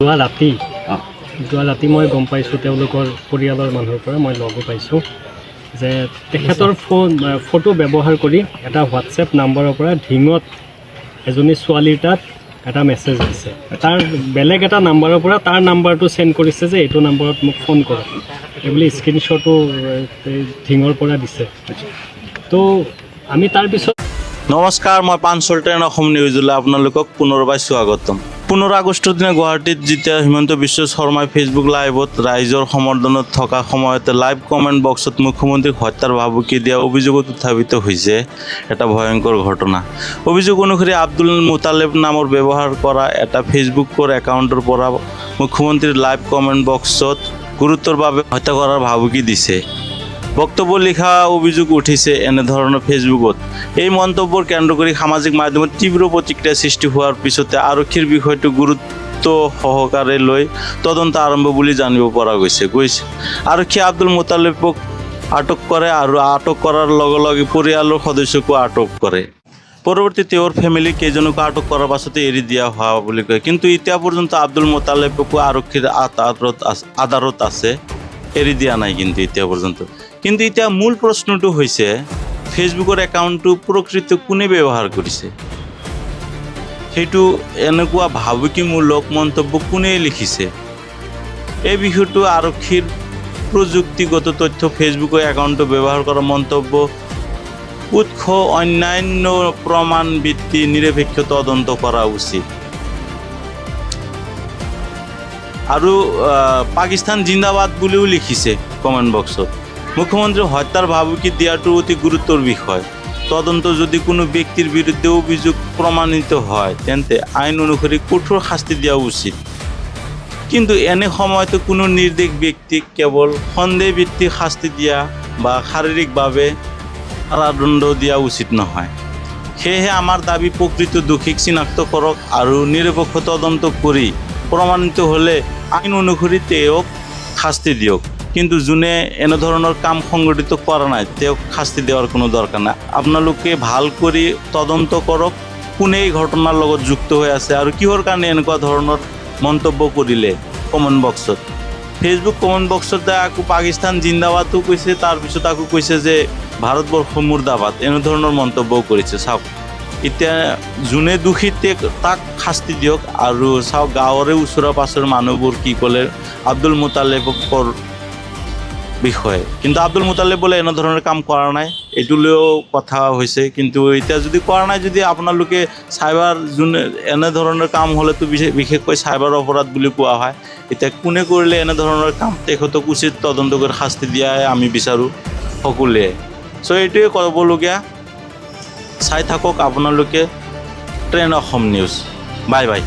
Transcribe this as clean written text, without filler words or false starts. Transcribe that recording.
যোৱা ৰাতি মই গম পাইছোঁ তেওঁলোকৰ পৰিয়ালৰ মানুহৰ পৰা মই লগো পাইছোঁ যে তেখেতৰ ফটো ব্যৱহাৰ কৰি এটা হোৱাটছএপ নাম্বাৰৰ পৰা ঢিঙত এজনী ছোৱালীৰ তাত এটা মেছেজ দিছে। তাৰ বেলেগ এটা নাম্বাৰৰ পৰা তাৰ নাম্বাৰটো চেণ্ড কৰিছে যে এইটো নাম্বাৰত মোক ফোন কৰক এইবুলি স্ক্ৰীনশ্বটো ঢিঙৰ পৰা দিছে। তো আমি তাৰপিছত নমস্কাৰ, মই পাঞ্চলটেন অসম নিউজলৈ আপোনালোকক পুনৰবাৰ স্বাগতম। 15 আগষ্টৰ দিনা গুৱাহাটীত যেতিয়া হিমন্ত বিশ্ব শৰ্মাই ফেচবুক লাইভত ৰাইজৰ সমৰ্থনত থকা সময়তে লাইভ কমেণ্ট বক্সত মুখ্যমন্ত্ৰীক হত্যাৰ ভাবুকি দিয়া অভিযোগত উত্থাপিত হৈছে এটা ভয়ংকৰ ঘটনা। অভিযোগ অনুসৰি আব্দুল মুতালেব নামৰ ব্যৱহাৰ কৰা এটা ফেচবুকৰ একাউণ্টৰ পৰা মুখ্যমন্ত্ৰীৰ লাইভ কমেণ্ট বক্সত গুৰুতৰভাৱে হত্যা কৰাৰ ভাবুকি দিছে। বক্তব্য লিখা অভিযোগ উঠিছে এনেধৰণৰ ফেচবুকত। এই মন্তব্যৰ কেন্দ্ৰ কৰি সামাজিক মাধ্যমত তীব্ৰ প্ৰতিক্ৰিয়া সৃষ্টি হোৱাৰ পিছতে আৰক্ষীৰ বিষয়টো গুৰুত্ব সহকাৰে লৈ তদন্ত আৰম্ভ বুলি জানিব পৰা গৈছে। আৰক্ষীয়ে আব্দুল মুতালেবক আটক কৰে আৰু আটক কৰাৰ লগে লগে পৰিয়ালৰ সদস্যকো আটক কৰে। পৰৱৰ্তী তেওঁৰ ফেমিলি কেইজনকো আটক কৰাৰ পাছতে এৰি দিয়া হোৱা বুলি কয়। কিন্তু এতিয়া পৰ্যন্ত আব্দুল মুতালেবকো আৰক্ষীৰ আদালত আছে, এৰি দিয়া নাই কিন্তু এতিয়া পৰ্যন্ত। কিন্তু এতিয়া মূল প্ৰশ্নটো হৈছে ফেচবুকৰ একাউণ্টটো প্ৰকৃত কোনে ব্যৱহাৰ কৰিছে, সেইটো এনেকুৱা ভাবুকিমূলক মন্তব্য কোনে লিখিছে। এই বিষয়টো আৰক্ষীৰ প্ৰযুক্তিগত তথ্য ফেচবুকৰ একাউণ্টটো ব্যৱহাৰ কৰা মন্তব্য উৎস অন্যান্য প্ৰমাণ ভিত্তি নিৰপেক্ষ তদন্ত কৰা উচিত। আৰু পাকিস্তান জিন্দাবাদ বুলিও লিখিছে কমেণ্ট বক্সত। মুখ্যমন্ত্ৰী হত্যাৰ ভাবুকি দিয়াটো অতি গুৰুতৰ বিষয়। তদন্ত যদি কোনো ব্যক্তিৰ বিৰুদ্ধে অভিযোগ প্ৰমাণিত হয় তেন্তে আইন অনুসৰি কঠোৰ শাস্তি দিয়া উচিত। কিন্তু এনে সময়তো কোনো নিৰ্দোষ ব্যক্তিক কেৱল সন্দেহভিত্তিক শাস্তি দিয়া বা শাৰীৰিকভাৱে কাৰাদণ্ড দিয়া উচিত নহয়। সেয়েহে আমাৰ দাবী প্ৰকৃত দোষীক চিনাক্ত কৰক আৰু নিৰপেক্ষ তদন্ত কৰি প্ৰমাণিত হ'লে আইন অনুসৰি তেওঁক শাস্তি দিয়ক। কিন্তু যোনে এনেধৰণৰ কাম সংগঠিত কৰা নাই তেওঁক শাস্তি দেওয়াৰ কোনো দৰকাৰ নাই। আপোনালোকে ভাল কৰি তদন্ত কৰক কোনে এই ঘটনাৰ লগত যুক্ত হৈ আছে আৰু কিহৰ কাৰণে এনেকুৱা ধৰণৰ মন্তব্য কৰিলে কমেণ্ট বক্সত। ফেচবুক কমেণ্ট বক্সত আকৌ পাকিস্তান জিন্দাবাদো কৈছে, তাৰপিছত আকৌ কৈছে যে ভাৰতবৰ্ষ মুৰ্দাবাদ, এনেধৰণৰ মন্তব্যও কৰিছে। চাওক এতিয়া যোনে দোষী তাক শাস্তি দিয়ক। আৰু চাওক গাঁৱৰে ওচৰে পাছৰে মানুহবোৰ কি ক'লে আব্দুল মুতালেবৰ বিষয়ে। কিন্তু আব্দুল মুতালেব বোলে এনেধৰণৰ কাম কৰা নাই, এইটোলৈও কথা হৈছে। কিন্তু এতিয়া যদি কৰা নাই, যদি আপোনালোকে চাইবাৰ যোনে এনেধৰণৰ কাম হ'লেতো বিশেষকৈ চাইবাৰ অপৰাধ বুলি কোৱা হয়। এতিয়া কোনে কৰিলে এনেধৰণৰ কাম তেখেতক উচিত তদন্ত কৰি শাস্তি দিয়াই আমি বিচাৰোঁ সকলোৱে। চ' এইটোৱে ক'বলগীয়া। চাই থাকক আপোনালোকে train Assam news. Bye bye.